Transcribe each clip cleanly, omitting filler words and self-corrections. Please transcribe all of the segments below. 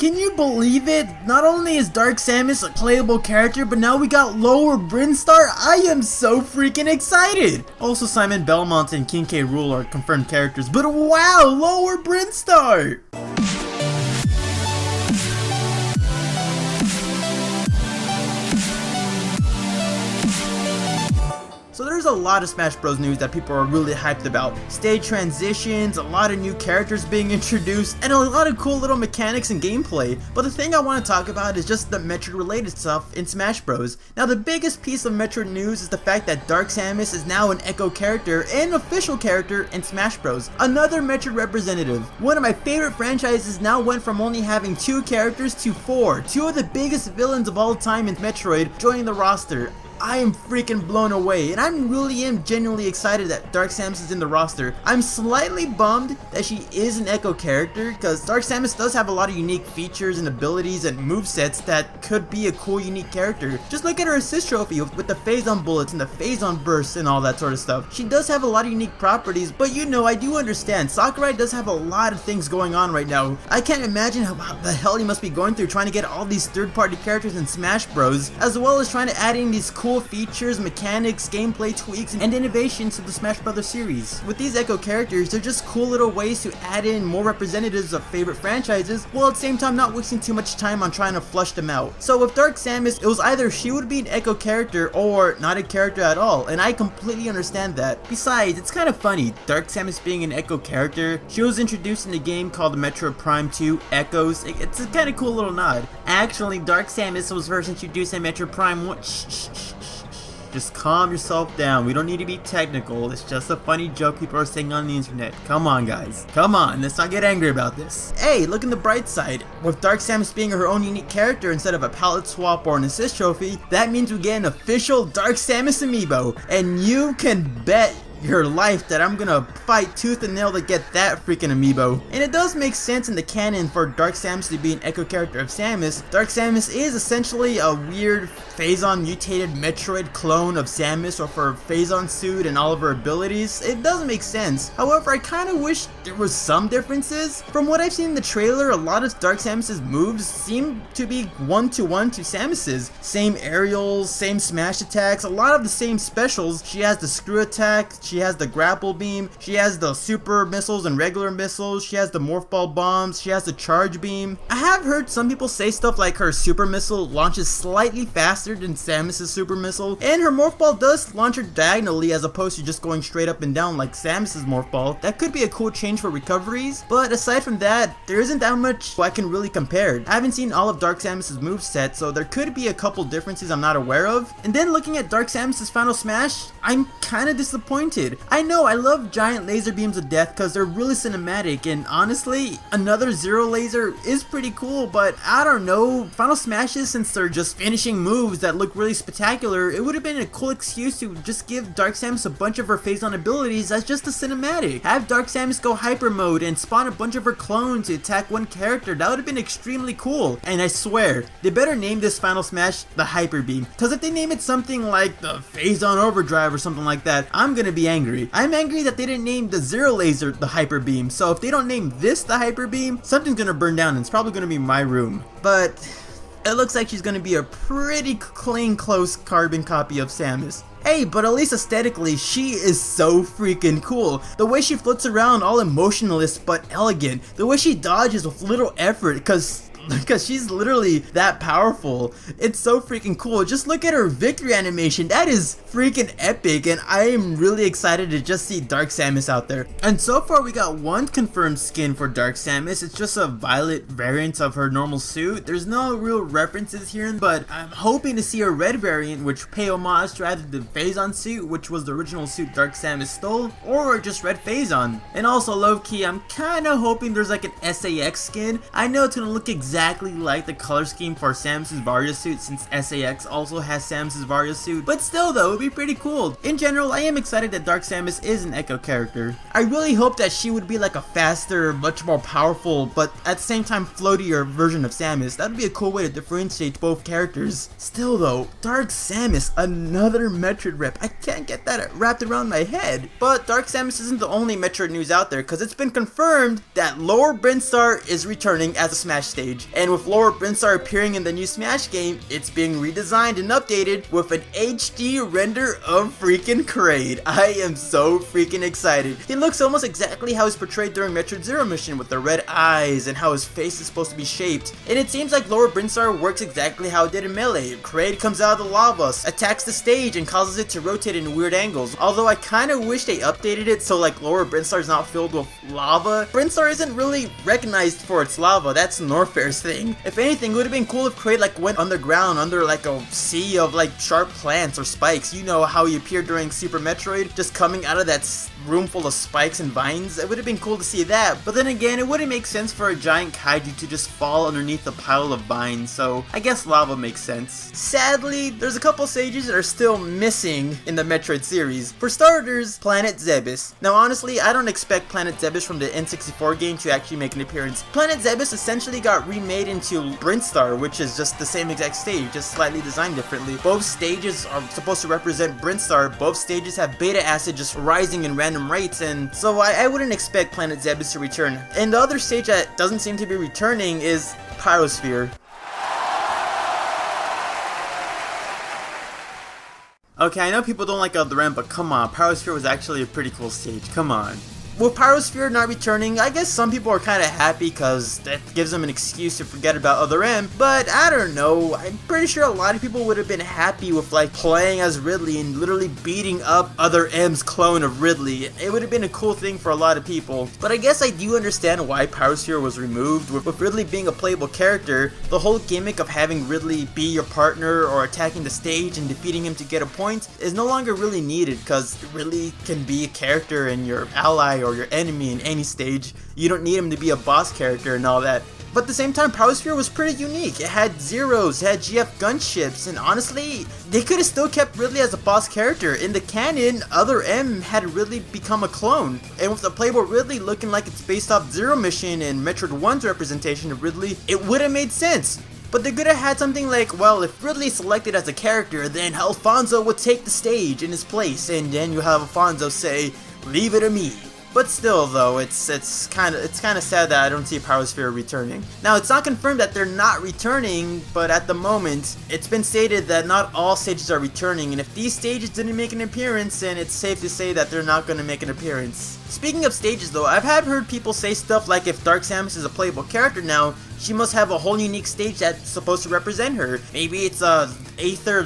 Can you believe it? Not only is Dark Samus a playable character, but now we got Lower Brinstar. I am so freaking excited. Also, Simon Belmont and King K. Rool are confirmed characters, but wow, Lower Brinstar! So there's a lot of Smash Bros news that people are really hyped about. Stage transitions, a lot of new characters being introduced, and a lot of cool little mechanics and gameplay. But the thing I want to talk about is just the Metroid related stuff in Smash Bros. Now the biggest piece of Metroid news is the fact that Dark Samus is now an Echo character and official character in Smash Bros. Another Metroid representative. One of my favorite franchises now went from only having 2 characters to 4. 2 of the biggest villains of all time in Metroid joining the roster. I am freaking blown away, and I really am genuinely excited that Dark Samus is in the roster. I'm slightly bummed that she is an Echo character, because Dark Samus does have a lot of unique features and abilities and movesets that could be a cool unique character. Just look at her assist trophy with the phase-on bullets and the phase-on bursts and all that sort of stuff. She does have a lot of unique properties, but you know, I do understand. Sakurai does have a lot of things going on right now. I can't imagine how the hell he must be going through trying to get all these third-party characters in Smash Bros, as well as trying to add in these cool features, mechanics, gameplay tweaks, and innovations to the Smash Bros. Series. With these Echo characters, they're just cool little ways to add in more representatives of favorite franchises, while at the same time not wasting too much time on trying to flush them out. So with Dark Samus, it was either she would be an Echo character or not a character at all, and I completely understand that. Besides, it's kind of funny, Dark Samus being an Echo character. She was introduced in a game called Metroid Prime 2 Echoes. It's a kind of cool little nod. Actually, Dark Samus was first introduced in Metroid Prime 1. Just calm yourself down. We don't need to be technical. It's just a funny joke people are saying on the internet. Come on, guys. Come on. Let's not get angry about this. Hey, look in the bright side. With Dark Samus being her own unique character instead of a palette swap or an assist trophy, that means we get an official Dark Samus amiibo. And you can bet your life that I'm gonna fight tooth and nail to get that freaking amiibo. And it does make sense in the canon for Dark Samus to be an Echo character of Samus. Dark Samus is essentially a weird phase-on mutated Metroid clone of Samus with her phase-on suit and all of her abilities. It does make sense. However, I kind of wish there was some differences. From what I've seen in the trailer, a lot of Dark Samus's moves seem to be one-to-one to Samus's. Same aerials, same smash attacks, a lot of the same specials. She has the screw attack, she has the grapple beam, she has the super missiles and regular missiles, she has the morph ball bombs, she has the charge beam. I have heard some people say stuff like her super missile launches slightly faster than Samus's super missile, and her morph ball does launch her diagonally as opposed to just going straight up and down like Samus's morph ball. That could be a cool change for recoveries, but aside from that, there isn't that much I can really compare. I haven't seen all of Dark Samus's moveset, so there could be a couple differences I'm not aware of. And then looking at Dark Samus's final smash, I'm kind of disappointed. I know I love giant laser beams of death because they're really cinematic, and honestly, another zero laser is pretty cool, but I don't know, final smashes, since they're just finishing moves that look really spectacular, it would have been a cool excuse to just give Dark Samus a bunch of her phase-on abilities as just a cinematic. Have Dark Samus go hyper mode and spawn a bunch of her clones to attack one character. That would have been extremely cool. And I swear, they better name this final smash the Hyper Beam, because if they name it something like the phase-on overdrive or something like that, I'm gonna be angry. I'm angry that they didn't name the zero laser the Hyper Beam, so if they don't name this the Hyper Beam, something's gonna burn down and it's probably gonna be my room. But it looks like she's gonna be a pretty clean, close carbon copy of Samus. Hey, but at least aesthetically, she is so freaking cool. The way she floats around, all emotionless but elegant. The way she dodges with little effort, because she's literally that powerful. It's so freaking cool. Just look at her victory animation. That is freaking epic, and I am really excited to just see Dark Samus out there. And so far we got one confirmed skin for Dark Samus. It's just a violet variant of her normal suit. There's no real references here, but I'm hoping to see a red variant which pay homage to either the phase-on suit, which was the original suit Dark Samus stole, or just red phase-on. And also low-key, I'm kinda hoping there's like an SAX skin. I know it's gonna look exactly like the color scheme for Samus's Varia suit, since SAX also has Samus's Varia suit, but still though, it'd be pretty cool. In general, I am excited that Dark Samus is an Echo character. I really hope that she would be like a faster, much more powerful, but at the same time floatier version of Samus. That would be a cool way to differentiate both characters. Still though, Dark Samus, another Metroid rep. I can't get that wrapped around my head. But Dark Samus isn't the only Metroid news out there, because it's been confirmed that Lower Brinstar is returning as a Smash stage. stage. And with Lower Brinstar appearing in the new Smash game, it's being redesigned and updated with an HD render of freaking Kraid. I am so freaking excited. He looks almost exactly how he's portrayed during Metroid Zero mission with the red eyes and how his face is supposed to be shaped. And it seems like Lower Brinstar works exactly how it did in Melee. Kraid comes out of the lava, attacks the stage, and causes it to rotate in weird angles. Although I kinda wish they updated it so like Lower Brinstar is not filled with lava. Brinstar isn't really recognized for its lava, that's Norfair's thing. If anything, it would have been cool if Kraid like went underground under like a sea of like sharp plants or spikes. You know how he appeared during Super Metroid, just coming out of that room full of spikes and vines. It would have been cool to see that, but then again, it wouldn't make sense for a giant kaiju to just fall underneath a pile of vines, so I guess lava makes sense. Sadly, there's a couple stages that are still missing in the Metroid series. For starters, Planet Zebes. Now honestly, I don't expect Planet Zebes from the N64 game to actually make an appearance. Planet Zebes essentially got remade into Brinstar, which is just the same exact stage, just slightly designed differently. Both stages are supposed to represent Brinstar, both stages have beta acid just rising in random rates, and so I wouldn't expect Planet Zebes to return. And the other stage that doesn't seem to be returning is Pyrosphere. Okay, I know people don't like Other M, but come on, Pyrosphere was actually a pretty cool stage, come on. With Pyrosphere not returning, I guess some people are kind of happy because that gives them an excuse to forget about Other M, but I don't know, I'm pretty sure a lot of people would have been happy with like playing as Ridley and literally beating up Other M's clone of Ridley. It would have been a cool thing for a lot of people, but I guess I do understand why Pyrosphere was removed. With Ridley being a playable character, the whole gimmick of having Ridley be your partner or attacking the stage and defeating him to get a point is no longer really needed because Ridley can be a character and your ally or your enemy in any stage. You don't need him to be a boss character and all that. But at the same time, Pyrosphere was pretty unique. It had Zeros, it had GF gunships, and honestly, they could have still kept Ridley as a boss character. In the canon, Other M had Ridley become a clone, and with the playable Ridley looking like it's based off Zero Mission and Metroid 1's representation of Ridley, it would have made sense. But they could have had something like, well, if Ridley is selected as a character, then Alfonso would take the stage in his place, and then you have Alfonso say, "Leave it to me." But still though, it's kind of sad that I don't see Pyrosphere returning. Now it's not confirmed that they're not returning, but at the moment, it's been stated that not all stages are returning, and if these stages didn't make an appearance, then it's safe to say that they're not going to make an appearance. Speaking of stages though, I've heard people say stuff like if Dark Samus is a playable character now, she must have a whole unique stage that's supposed to represent her. Maybe it's a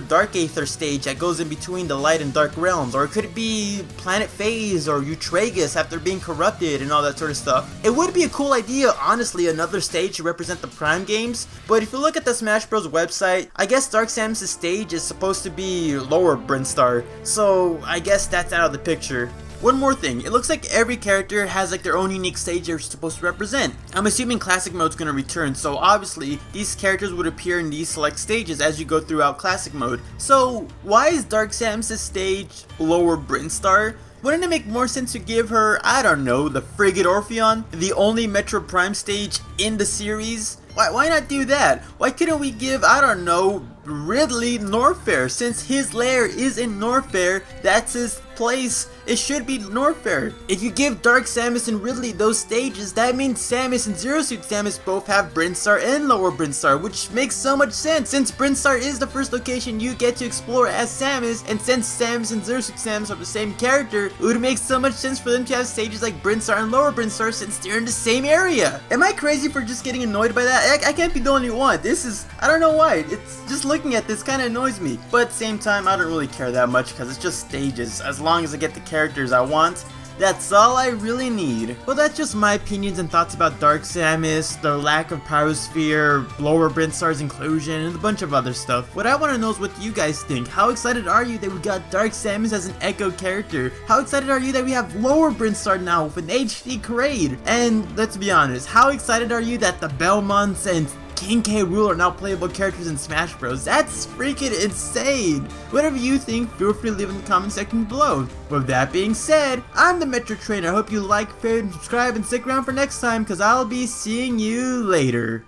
Dark Aether stage that goes in between the light and dark realms, or it could be Planet Phase or Eutragus after being corrupted and all that sort of stuff. It would be a cool idea, honestly, another stage to represent the Prime games, but if you look at the Smash Bros website, I guess Dark Samus' stage is supposed to be Lower Brinstar, so I guess that's out of the picture. One more thing, it looks like every character has like their own unique stage they're supposed to represent. I'm assuming Classic Mode's gonna return, so obviously these characters would appear in these select stages as you go throughout Classic Mode. So why is Dark Samus' stage Lower Brinstar? Wouldn't it make more sense to give her, I don't know, the Frigate Orpheon, the only Metroid Prime stage in the series? Why not do that? Why couldn't we give, I don't know, Ridley Norfair? Since his lair is in Norfair, that's his place, it should be Norfair. If you give Dark Samus and Ridley those stages, that means Samus and Zero Suit Samus both have Brinstar and Lower Brinstar, which makes so much sense since Brinstar is the first location you get to explore as Samus, and since Samus and Zero Suit Samus are the same character, it would make so much sense for them to have stages like Brinstar and Lower Brinstar since they're in the same area. Am I crazy for just getting annoyed by that? I can't be the only one. This is, I don't know why, it's just looking at this kind of annoys me. But at the same time, I don't really care that much because it's just stages. As long as I get the characters I want, that's all I really need. Well, that's just my opinions and thoughts about Dark Samus, the lack of Pyrosphere, Lower Brinstar's inclusion, and a bunch of other stuff. What I want to know is what you guys think. How excited are you that we got Dark Samus as an Echo character? How excited are you that we have Lower Brinstar now with an HD Kraid? And let's be honest, how excited are you that the Belmonts and King K. Rool are now playable characters in Smash Bros. That's freaking insane! Whatever you think, feel free to leave in the comment section below. With that being said, I'm the Metro Trainer. I hope you like, favorite, and subscribe, and stick around for next time, because I'll be seeing you later.